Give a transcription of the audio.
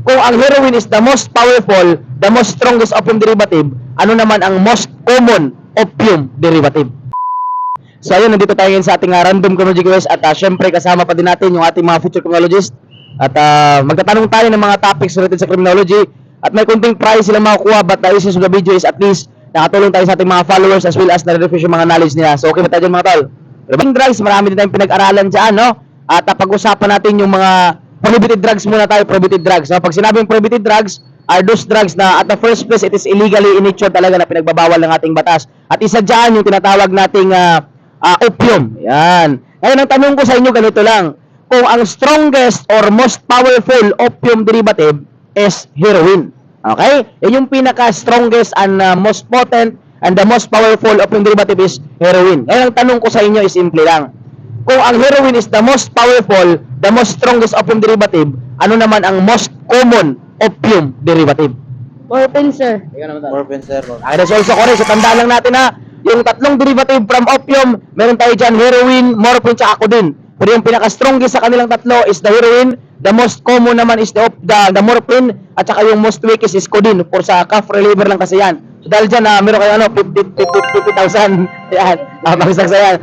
Kung ang heroin is the most powerful, the most strongest opium derivative, ano naman ang most common opium derivative? So ayun, nandito tayo ngayon sa ating random chronology quiz at syempre kasama pa din natin yung ating mga future criminologist at magtatanong tayo ng mga topics related sa criminology at may kunting prize silang makukuha but the essence of the video is at least nakatulong tayo sa ating mga followers as well as na-refresh yung mga knowledge nila. So okay ba tayo dyan mga tol? Yung drugs, marami din tayong pinag-aralan dyan, no? At pag-usapan natin yung mga prohibited drugs muna tayo, prohibited drugs. So, pag sinabing prohibited drugs, are those drugs na at the first place, it is illegally in nature talaga na pinagbabawal ng ating batas. At isa dyan yung tinatawag nating opium. Yan. Ngayon, ang tanong ko sa inyo, ganito lang. Kung ang strongest or most powerful opium derivative is heroin. Okay? Yan yung pinaka-strongest and most potent and the most powerful opium derivative is heroin. Ngayon, ang tanong ko sa inyo is simple lang. Kung ang heroin is the most powerful, the most strongest opium derivative, ano naman ang most common opium derivative? Morphine, sir. Morphine, sir. Ay, that's also correct. So, tandaan lang natin ha, yung tatlong derivative from opium, meron tayo dyan heroin, morphine, tsaka codeine. Pero yung pinaka-strongest sa kanilang tatlo is the heroin, the most common naman is the morphine, at saka yung most weakest is codeine. For sa cough reliever lang kasi yan. So, dahil dyan, meron kayo 50,000. Yan, pagsaksa yan.